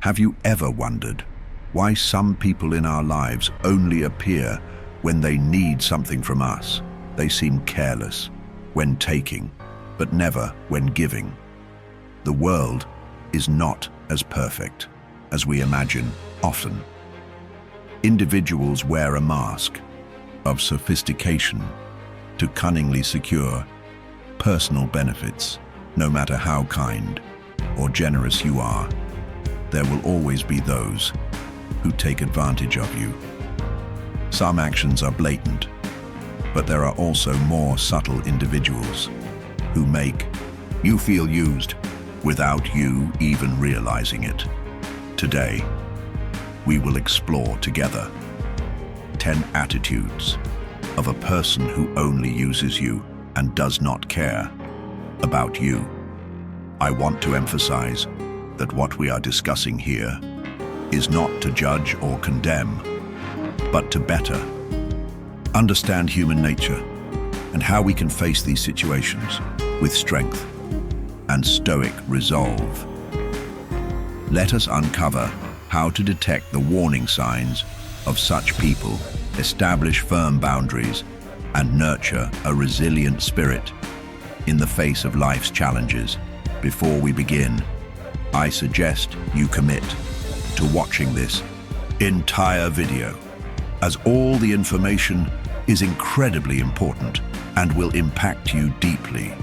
Have you ever wondered why some people in our lives only appear when they need something from us? They seem careless when taking, but never when giving. The world is not as perfect as we imagine often. Individuals wear a mask of sophistication to cunningly secure personal benefits. No matter how kind or generous you are, there will always be those who take advantage of you. Some actions are blatant, but there are also more subtle individuals who make you feel used without you even realizing it. Today, we will explore together 10 attitudes of a person who only uses you and does not care about you. I want to emphasize that what we are discussing here is not to judge or condemn, but to better understand human nature and how we can face these situations with strength and stoic resolve. Let us uncover how to detect the warning signs of such people, establish firm boundaries, and nurture a resilient spirit in the face of life's challenges. Before we begin, I suggest you commit to watching this entire video, as all the information is incredibly important and will impact you deeply.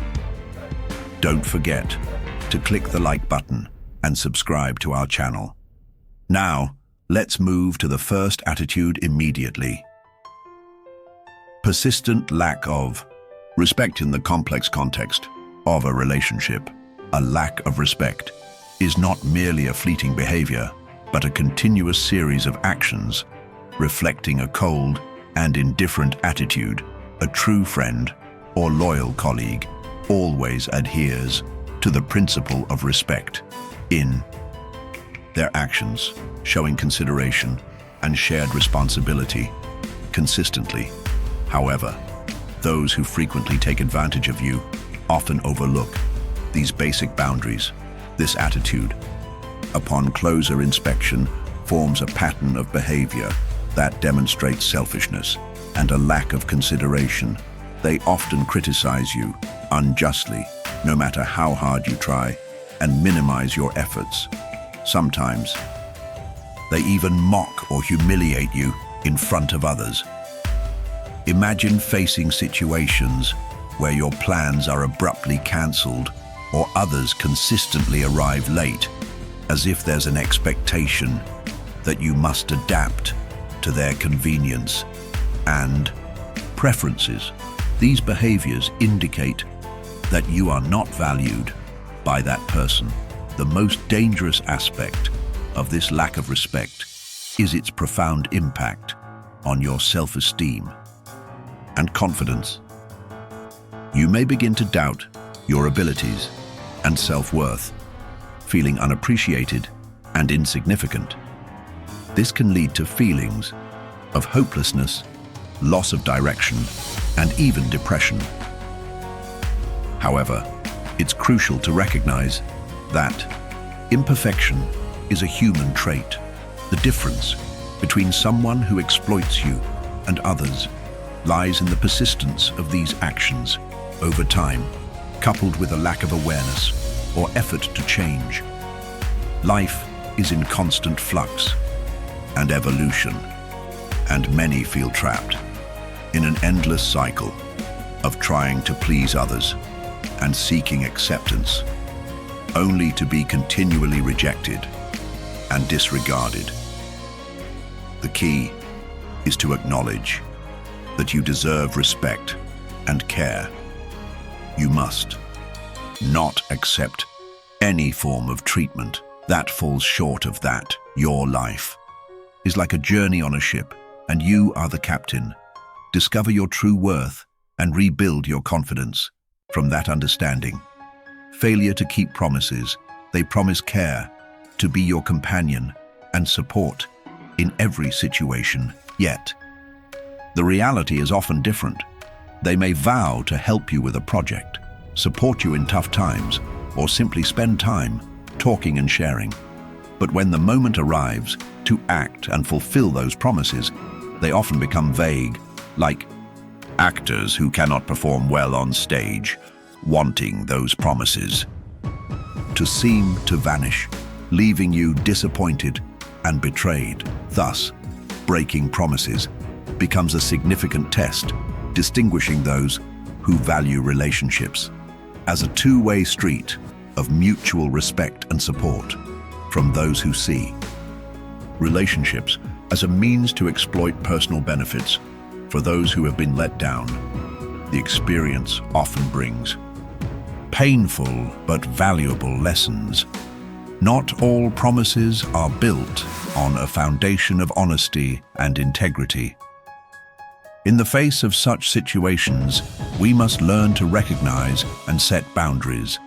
Don't forget to click the like button and subscribe to our channel. Now, let's move to the first attitude immediately. Persistent lack of respect. In the complex context of a relationship, a lack of respect is not merely a fleeting behavior, but a continuous series of actions reflecting a cold and indifferent attitude. A true friend or loyal colleague always adheres to the principle of respect in their actions, showing consideration and shared responsibility consistently. However, those who frequently take advantage of you often overlook these basic boundaries. This attitude, upon closer inspection, forms a pattern of behavior that demonstrates selfishness and a lack of consideration. They often criticize you unjustly, no matter how hard you try, and minimize your efforts. Sometimes, they even mock or humiliate you in front of others. Imagine facing situations where your plans are abruptly cancelled or others consistently arrive late, as if there's an expectation that you must adapt to their convenience and preferences. These behaviors indicate that you are not valued by that person. The most dangerous aspect of this lack of respect is its profound impact on your self-esteem and confidence. You may begin to doubt your abilities and self-worth, feeling unappreciated and insignificant. This can lead to feelings of hopelessness, loss of direction, and even depression. However, it's crucial to recognize that imperfection is a human trait. The difference between someone who exploits you and others lies in the persistence of these actions over time, coupled with a lack of awareness or effort to change. Life is in constant flux and evolution, and many feel trapped in an endless cycle of trying to please others and seeking acceptance, only to be continually rejected and disregarded. The key is to acknowledge that you deserve respect and care. You must not accept any form of treatment that falls short of that. Your life is like a journey on a ship, and you are the captain. Discover your true worth and rebuild your confidence from that understanding. Failure to keep promises. They promise care, to be your companion and support in every situation. Yet, the reality is often different. They may vow to help you with a project, support you in tough times, or simply spend time talking and sharing. But when the moment arrives to act and fulfill those promises, they often become vague, like actors who cannot perform well on stage, wanting those promises to seem to vanish, leaving you disappointed and betrayed. Thus, breaking promises becomes a significant test, distinguishing those who value relationships as a two-way street of mutual respect and support from those who see relationships as a means to exploit personal benefits for those who have been let down. The experience often brings painful but valuable lessons. Not all promises are built on a foundation of honesty and integrity. In the face of such situations, we must learn to recognize and set boundaries.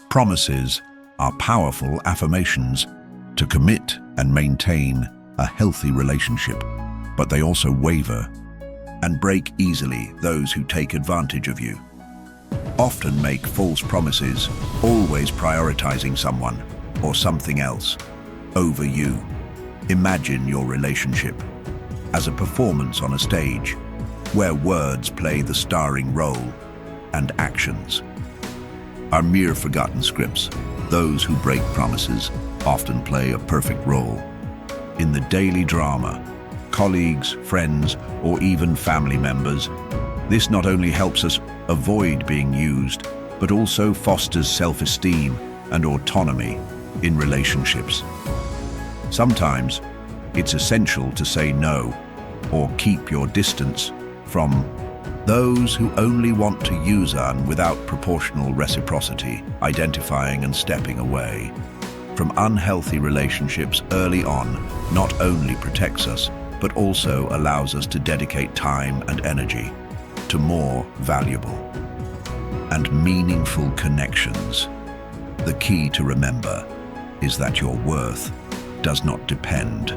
Promises are powerful affirmations to commit and maintain a healthy relationship, but they also waver and break easily. Those who take advantage of you often make false promises, always prioritizing someone or something else over you. Imagine your relationship as a performance on a stage where words play the starring role and actions are mere forgotten scripts. Those who break promises often play a perfect role in the daily drama. Colleagues, friends, or even family members. This not only helps us avoid being used, but also fosters self-esteem and autonomy in relationships. Sometimes it's essential to say no or keep your distance from those who only want to use us without proportional reciprocity. Identifying and stepping away from unhealthy relationships early on not only protects us, but also allows us to dedicate time and energy to more valuable and meaningful connections. The key to remember is that your worth does not depend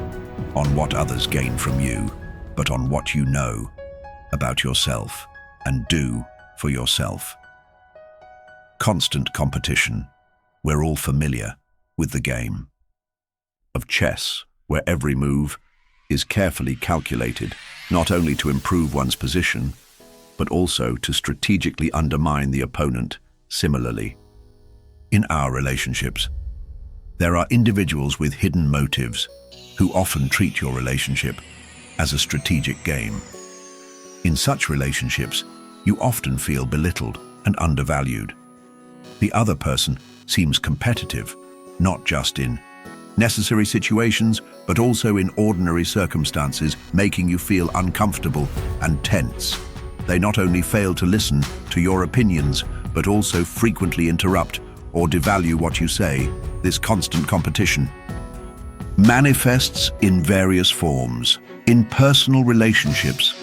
on what others gain from you, but on what you know about yourself and do for yourself. Constant competition. We're all familiar with the game of chess, where every move is carefully calculated, not only to improve one's position, but also to strategically undermine the opponent. Similarly, in our relationships, there are individuals with hidden motives who often treat your relationship as a strategic game. In such relationships, you often feel belittled and undervalued. The other person seems competitive, not just in necessary situations, but also in ordinary circumstances, making you feel uncomfortable and tense. They not only fail to listen to your opinions, but also frequently interrupt or devalue what you say. This constant competition manifests in various forms. In personal relationships,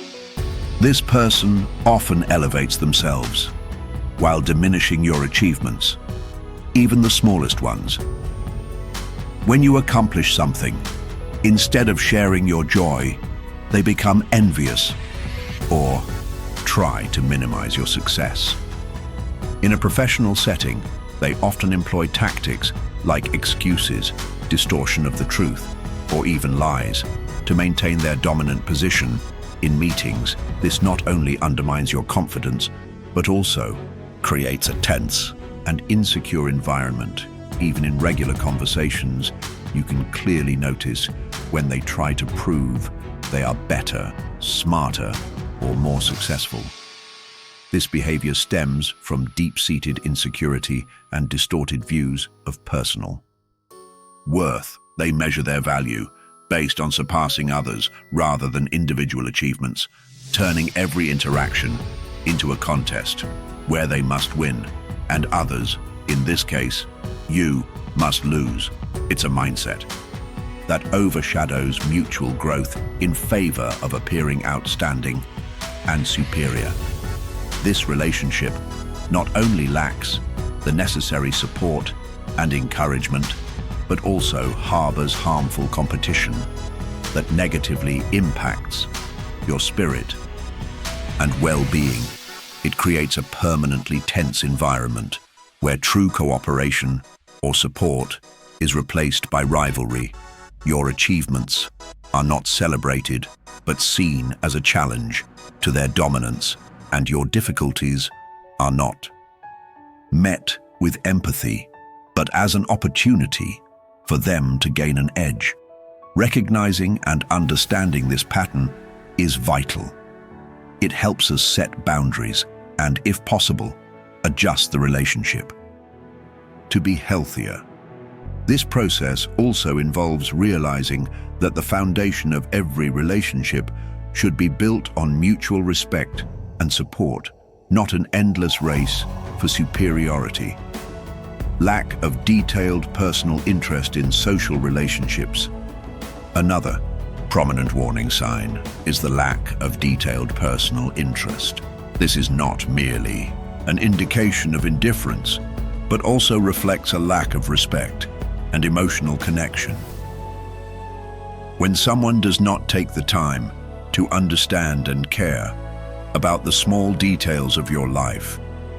this person often elevates themselves while diminishing your achievements, even the smallest ones. When you accomplish something, instead of sharing your joy, they become envious or try to minimize your success. In a professional setting, they often employ tactics like excuses, distortion of the truth, or even lies to maintain their dominant position in meetings. This not only undermines your confidence, but also creates a tense and insecure environment. Even in regular conversations, you can clearly notice when they try to prove they are better, smarter, or more successful. This behavior stems from deep-seated insecurity and distorted views of personal worth. They measure their value based on surpassing others rather than individual achievements, turning every interaction into a contest where they must win, and others, in this case, you, must lose. It's a mindset that overshadows mutual growth in favor of appearing outstanding and superior. This relationship not only lacks the necessary support and encouragement, but also harbors harmful competition that negatively impacts your spirit and well-being. It creates a permanently tense environment where true cooperation or support is replaced by rivalry. Your achievements are not celebrated, but seen as a challenge to their dominance, and your difficulties are not met with empathy, but as an opportunity for them to gain an edge. Recognizing and understanding this pattern is vital. It helps us set boundaries and, if possible, adjust the relationship to be healthier. This process also involves realizing that the foundation of every relationship should be built on mutual respect and support, not an endless race for superiority. Lack of detailed personal interest in social relationships. Another prominent warning sign is the lack of detailed personal interest. This is not merely an indication of indifference, but also reflects a lack of respect and emotional connection. When someone does not take the time to understand and care about the small details of your life,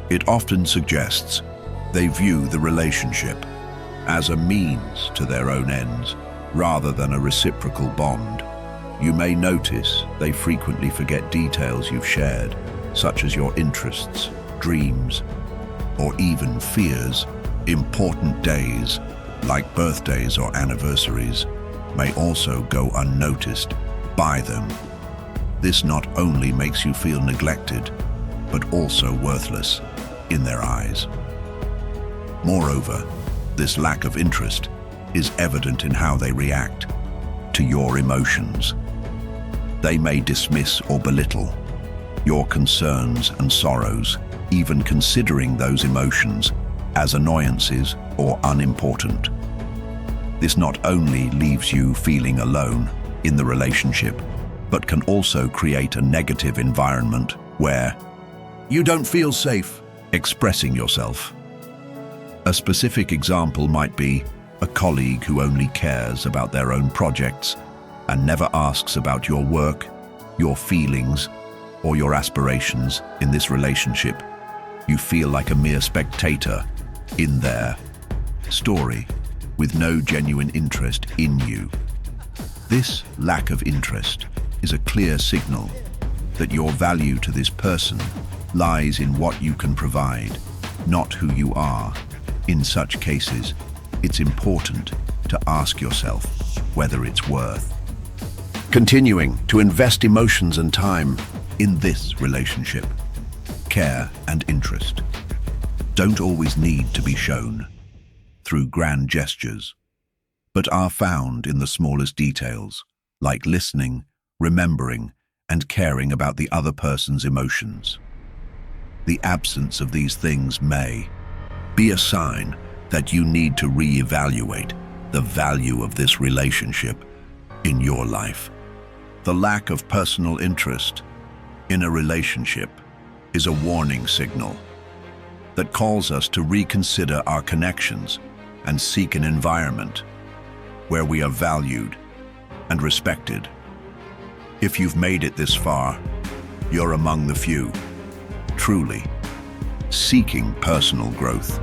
it often suggests they view the relationship as a means to their own ends rather than a reciprocal bond. You may notice they frequently forget details you've shared, such as your interests, dreams, or even fears. Important days, like birthdays or anniversaries, may also go unnoticed by them. This not only makes you feel neglected, but also worthless in their eyes. Moreover, this lack of interest is evident in how they react to your emotions. They may dismiss or belittle your concerns and sorrows, even considering those emotions as annoyances or unimportant. This not only leaves you feeling alone in the relationship, but can also create a negative environment where you don't feel safe expressing yourself. A specific example might be a colleague who only cares about their own projects and never asks about your work, your feelings, or your aspirations. In this relationship, you feel like a mere spectator in their story with no genuine interest in you. This lack of interest is a clear signal that your value to this person lies in what you can provide, not who you are. In such cases, it's important to ask yourself whether it's worth continuing to invest emotions and time in this relationship. Care and interest don't always need to be shown through grand gestures, but are found in the smallest details, like listening, remembering, and caring about the other person's emotions. The absence of these things may be a sign that you need to reevaluate the value of this relationship in your life. The lack of personal interest in a relationship is a warning signal that calls us to reconsider our connections and seek an environment where we are valued and respected. If you've made it this far, you're among the few, truly seeking personal growth.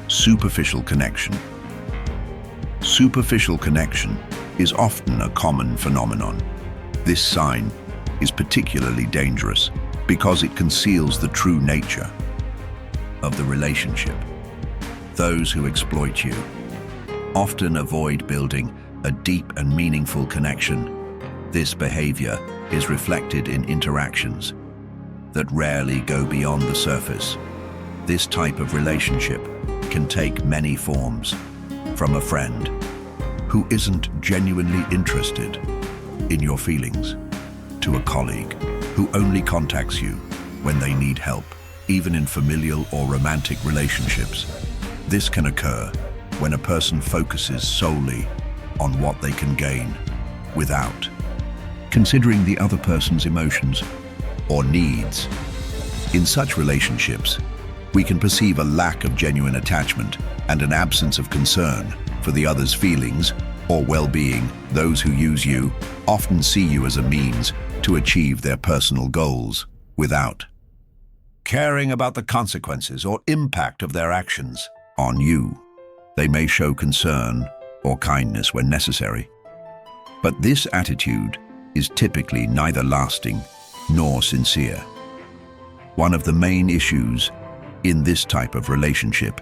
Superficial connection. Superficial connection is often a common phenomenon. This sign is particularly dangerous because it conceals the true nature of the relationship. Those who exploit you often avoid building a deep and meaningful connection. This behavior is reflected in interactions that rarely go beyond the surface. This type of relationship can take many forms, from a friend who isn't genuinely interested in your feelings, to a colleague who only contacts you when they need help. Even in familial or romantic relationships, this can occur when a person focuses solely on what they can gain without considering the other person's emotions or needs. In such relationships, we can perceive a lack of genuine attachment and an absence of concern for the other's feelings or well-being. Those who use you often see you as a means to achieve their personal goals without caring about the consequences or impact of their actions on you. They may show concern or kindness when necessary. But this attitude is typically neither lasting nor sincere. One of the main issues in this type of relationship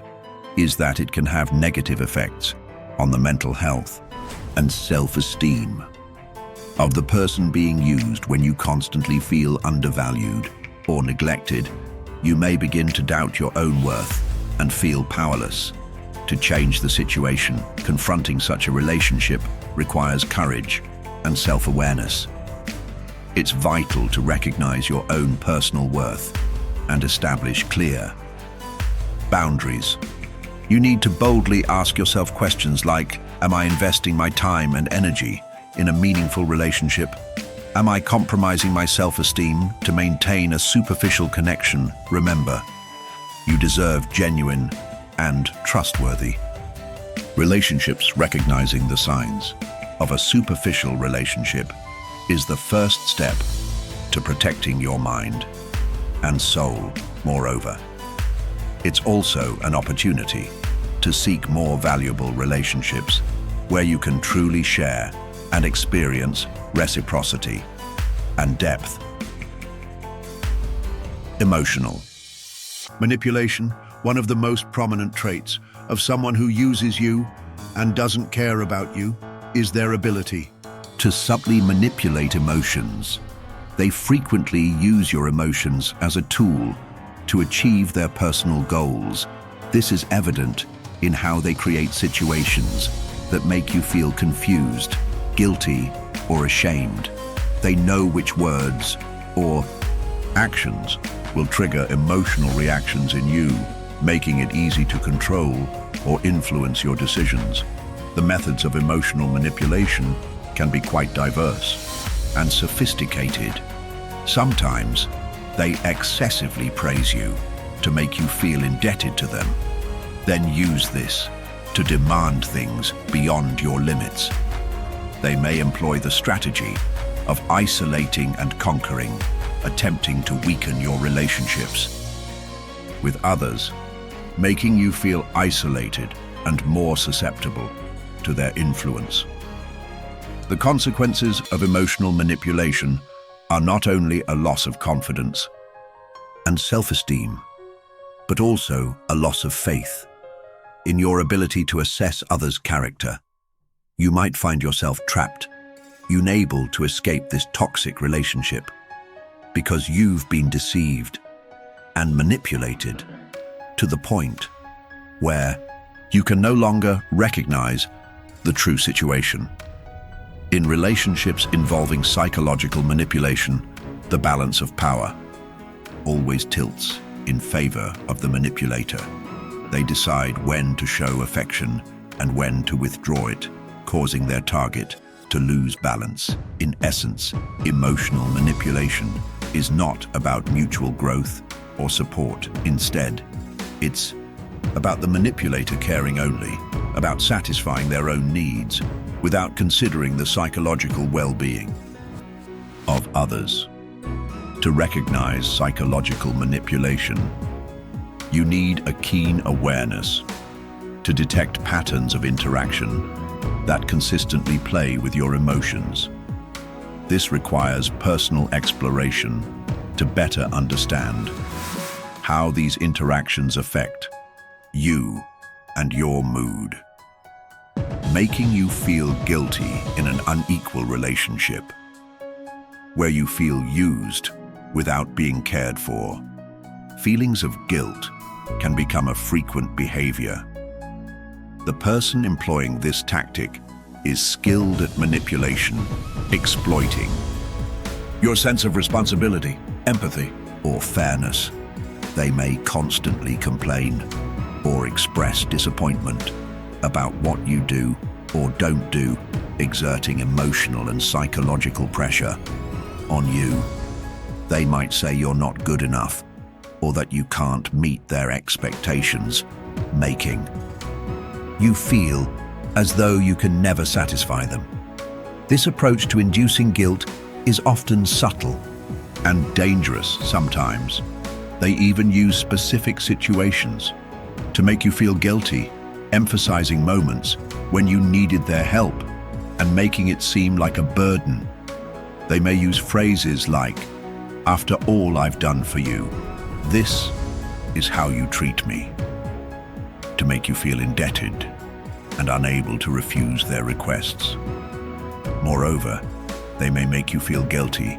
is that it can have negative effects on the mental health and self-esteem of the person being used. When you constantly feel undervalued or neglected, you may begin to doubt your own worth and feel powerless. To change the situation, confronting such a relationship requires courage and self-awareness. It's vital to recognize your own personal worth and establish clear boundaries. You need to boldly ask yourself questions like, am I investing my time and energy in a meaningful relationship? Am I compromising my self-esteem to maintain a superficial connection? Remember, you deserve genuine and trustworthy relationships. Recognizing the signs of a superficial relationship is the first step to protecting your mind and soul. Moreover, it's also an opportunity to seek more valuable relationships where you can truly share and experience reciprocity and depth. Emotional manipulation, one of the most prominent traits of someone who uses you and doesn't care about you, is their ability to subtly manipulate emotions. They frequently use your emotions as a tool to achieve their personal goals. This is evident in how they create situations that make you feel confused, guilty, or ashamed. They know which words or actions will trigger emotional reactions in you, making it easy to control or influence your decisions. The methods of emotional manipulation can be quite diverse and sophisticated. Sometimes they excessively praise you to make you feel indebted to them, then use this to demand things beyond your limits. They may employ the strategy of isolating and conquering, attempting to weaken your relationships with others, making you feel isolated and more susceptible to their influence. The consequences of emotional manipulation are not only a loss of confidence and self-esteem, but also a loss of faith in your ability to assess others' character. You might find yourself trapped, unable to escape this toxic relationship because you've been deceived and manipulated to the point where you can no longer recognize the true situation. In relationships involving psychological manipulation, the balance of power always tilts in favor of the manipulator. They decide when to show affection and when to withdraw it, causing their target to lose balance. In essence, emotional manipulation is not about mutual growth or support. Instead, it's about the manipulator caring only about satisfying their own needs without considering the psychological well-being of others. To recognize psychological manipulation, you need a keen awareness to detect patterns of interaction that consistently play with your emotions. This requires personal exploration to better understand how these interactions affect you and your mood. Making you feel guilty in an unequal relationship, where you feel used without being cared for. Feelings of guilt can become a frequent behavior. The person employing this tactic is skilled at manipulation, exploiting your sense of responsibility, empathy, or fairness. They may constantly complain or express disappointment about what you do or don't do, exerting emotional and psychological pressure on you. They might say you're not good enough or that you can't meet their expectations, making you feel as though you can never satisfy them. This approach to inducing guilt is often subtle and dangerous sometimes. They even use specific situations to make you feel guilty, emphasizing moments when you needed their help and making it seem like a burden. They may use phrases like, "After all I've done for you, this is how you treat me," to make you feel indebted and unable to refuse their requests. Moreover, they may make you feel guilty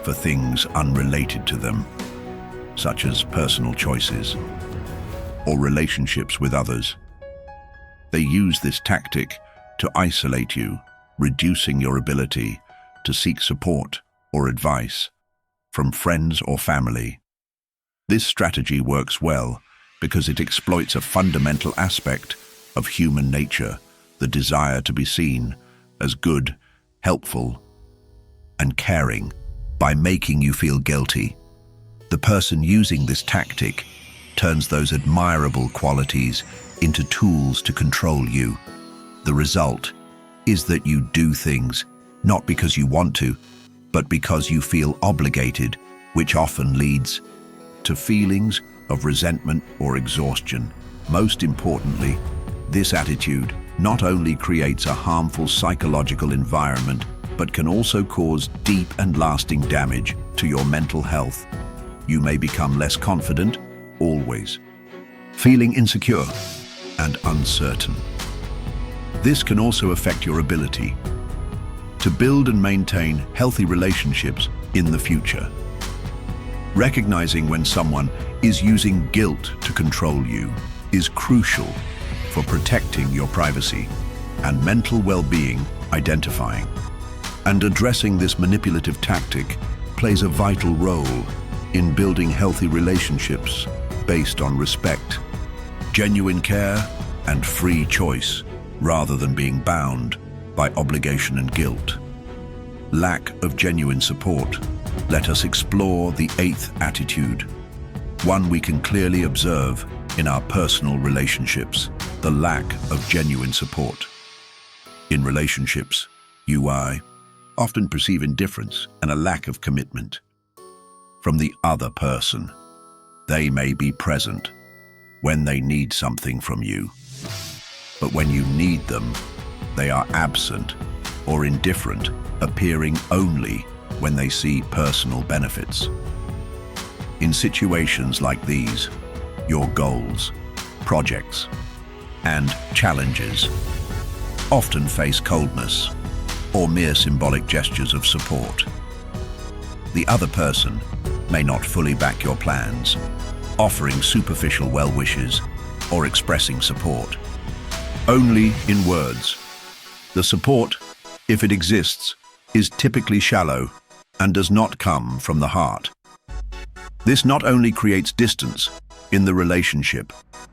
for things unrelated to them, such as personal choices or relationships with others. They use this tactic to isolate you, reducing your ability to seek support or advice from friends or family. This strategy works well because it exploits a fundamental aspect of human nature, the desire to be seen as good, helpful, and caring. By making you feel guilty, the person using this tactic turns those admirable qualities into tools to control you. The result is that you do things not because you want to, but because you feel obligated, which often leads to feelings of resentment or exhaustion. Most importantly, this attitude not only creates a harmful psychological environment, but can also cause deep and lasting damage to your mental health. You may become less confident, always feeling insecure and uncertain. This can also affect your ability to build and maintain healthy relationships in the future. Recognizing when someone is using guilt to control you is crucial for protecting your privacy and mental well-being. Identifying and addressing this manipulative tactic plays a vital role in building healthy relationships based on respect, genuine care, and free choice, rather than being bound by obligation and guilt. Lack of genuine support. Let us explore the eighth attitude, one we can clearly observe in our personal relationships: the lack of genuine support. In relationships, you often perceive indifference and a lack of commitment from the other person. They may be present when they need something from you, but when you need them, they are absent or indifferent, appearing only when they see personal benefits. In situations like these, your goals, projects, and challenges often face coldness or mere symbolic gestures of support. The other person may not fully back your plans, offering superficial well wishes or expressing support only in words. The support, if it exists, is typically shallow and does not come from the heart. This not only creates distance in the relationship,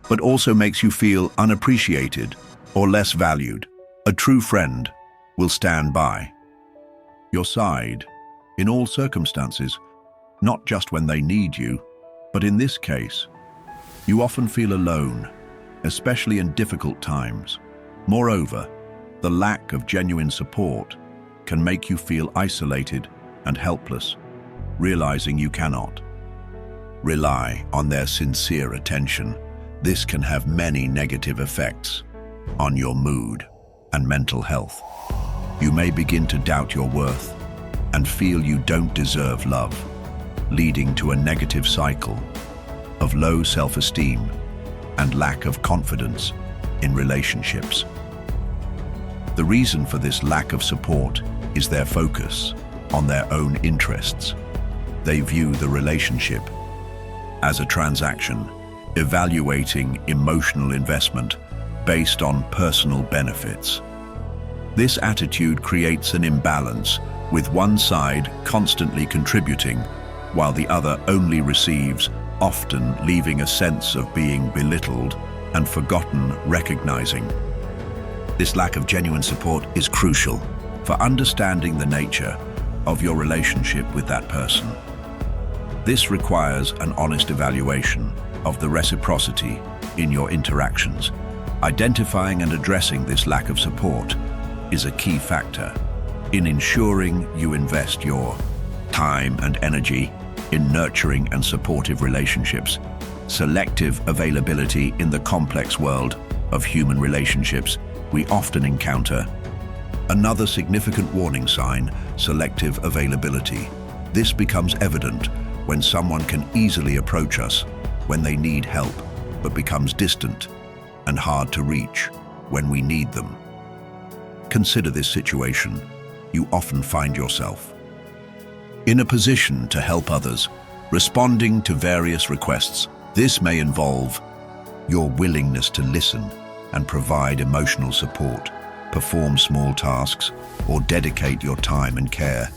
but also makes you feel unappreciated or less valued. A true friend will stand by your side in all circumstances, not just when they need you, but in this case, you often feel alone, especially in difficult times. Moreover, the lack of genuine support can make you feel isolated and helpless, realizing you cannot rely on their sincere attention. This can have many negative effects on your mood and mental health. You may begin to doubt your worth and feel you don't deserve love, leading to a negative cycle of low self-esteem and lack of confidence in relationships. The reason for this lack of support is their focus on their own interests. They view the relationship as a transaction, evaluating emotional investment based on personal benefits. This attitude creates an imbalance, with one side constantly contributing while the other only receives, often leaving a sense of being belittled and forgotten. Recognizing this lack of genuine support is crucial for understanding the nature of your relationship with that person. This requires an honest evaluation of the reciprocity in your interactions. Identifying and addressing this lack of support is a key factor in ensuring you invest your time and energy in nurturing and supportive relationships. Selective availability in the complex world of human relationships we often encounter. Another significant warning sign, selective availability. This becomes evident when someone can easily approach us when they need help, but becomes distant and hard to reach when we need them. Consider this situation. You often find yourself in a position to help others, responding to various requests. This may involve your willingness to listen and provide emotional support, perform small tasks, or dedicate your time and care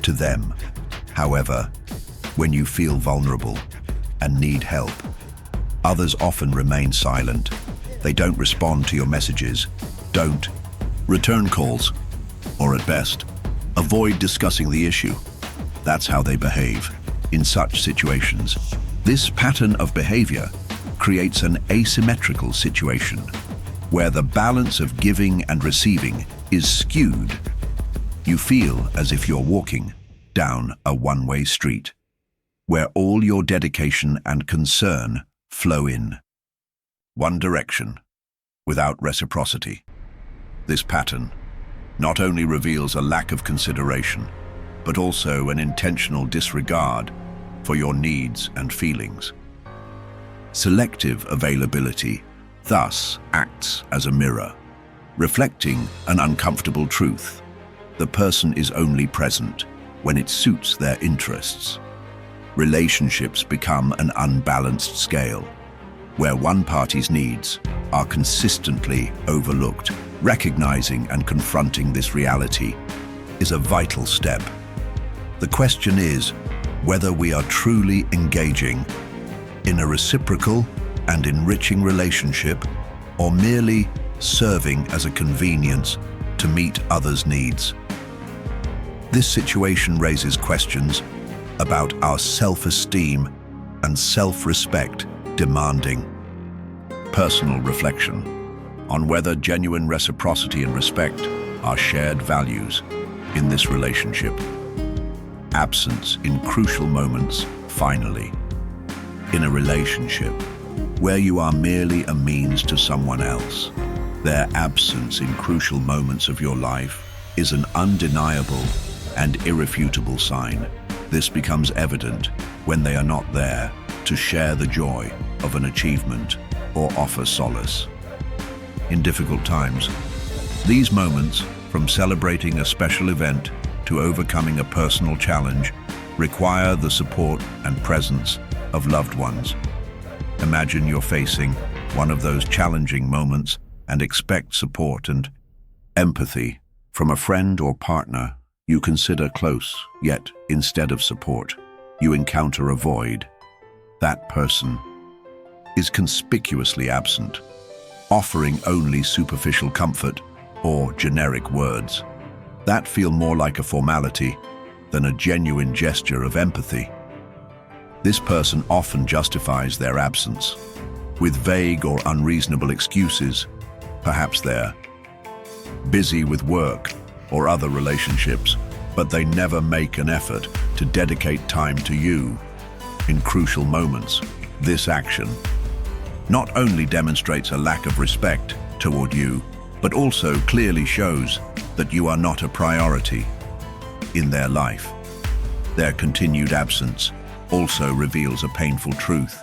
to them. However, when you feel vulnerable and need help, others often remain silent. They don't respond to your messages, don't return calls, or at best, avoid discussing the issue. That's how they behave in such situations. This pattern of behavior creates an asymmetrical situation where the balance of giving and receiving is skewed. You feel as if you're walking down a one-way street, where all your dedication and concern flow in one direction, without reciprocity. This pattern not only reveals a lack of consideration, but also an intentional disregard for your needs and feelings. Selective availability thus acts as a mirror, reflecting an uncomfortable truth. The person is only present when it suits their interests. Relationships become an unbalanced scale, where one party's needs are consistently overlooked. Recognizing and confronting this reality is a vital step. The question is whether we are truly engaging in a reciprocal and enriching relationship, or merely serving as a convenience to meet others' needs. This situation raises questions about our self-esteem and self-respect, demanding personal reflection on whether genuine reciprocity and respect are shared values in this relationship. Absence in crucial moments, finally. In a relationship where you are merely a means to someone else, their absence in crucial moments of your life is an undeniable and irrefutable sign. This becomes evident when they are not there to share the joy of an achievement or offer solace. In difficult times, these moments, from celebrating a special event to overcoming a personal challenge, require the support and presence of loved ones. Imagine you're facing one of those challenging moments and expect support and empathy from a friend or partner you consider close, yet instead of support, you encounter a void. That person is conspicuously absent, offering only superficial comfort or generic words that feel more like a formality than a genuine gesture of empathy. This person often justifies their absence with vague or unreasonable excuses. Perhaps they're busy with work or other relationships, but they never make an effort to dedicate time to you in crucial moments. This action not only demonstrates a lack of respect toward you, but also clearly shows that you are not a priority in their life. Their continued absence also reveals a painful truth.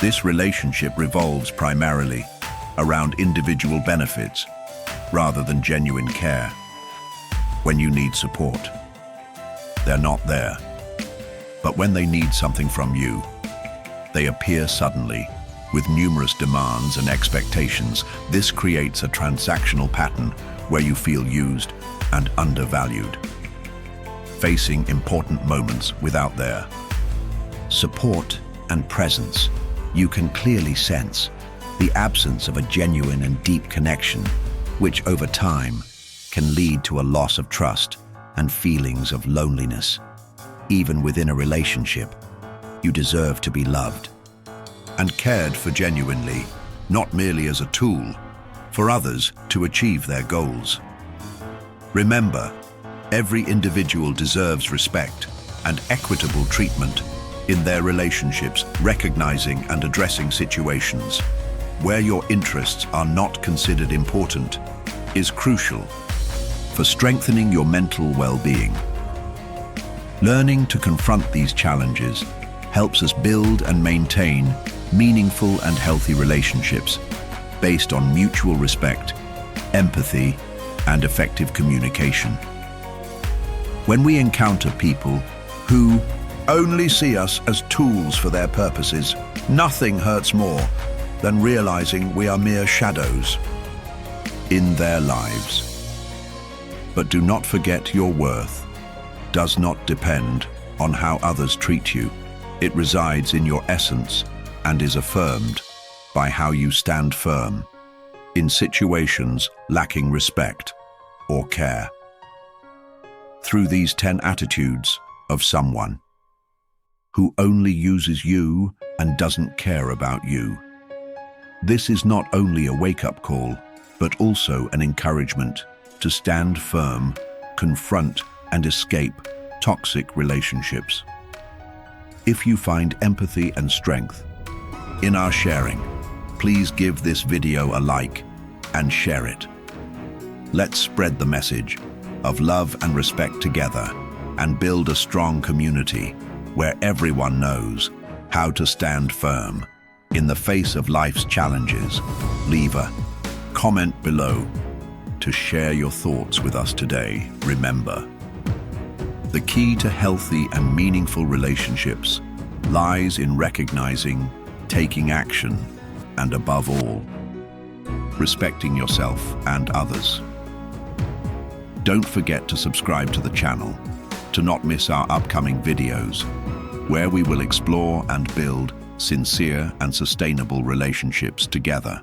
This relationship revolves primarily around individual benefits rather than genuine care. When you need support, they're not there. But when they need something from you, they appear suddenly with numerous demands and expectations. This creates a transactional pattern where you feel used and undervalued, facing important moments without their support and presence. You can clearly sense the absence of a genuine and deep connection, which over time can lead to a loss of trust and feelings of loneliness. Even within a relationship, you deserve to be loved and cared for genuinely, not merely as a tool for others to achieve their goals. Remember, every individual deserves respect and equitable treatment in their relationships. Recognizing and addressing situations where your interests are not considered important is crucial for strengthening your mental well-being. Learning to confront these challenges helps us build and maintain meaningful and healthy relationships based on mutual respect, empathy, and effective communication. When we encounter people who only see us as tools for their purposes, nothing hurts more than realizing we are mere shadows in their lives. But do not forget, your worth does not depend on how others treat you. It resides in your essence and is affirmed by how you stand firm in situations lacking respect or care. Through these 10 attitudes of someone who only uses you and doesn't care about you. This is not only a wake-up call, but also an encouragement to stand firm, confront, and escape toxic relationships. If you find empathy and strength in our sharing, please give this video a like and share it. Let's spread the message of love and respect together and build a strong community where everyone knows how to stand firm in the face of life's challenges. Leave a comment below to share your thoughts with us today. Remember, the key to healthy and meaningful relationships lies in recognizing, taking action, and above all, respecting yourself and others. Don't forget to subscribe to the channel to not miss our upcoming videos, where we will explore and build sincere and sustainable relationships together.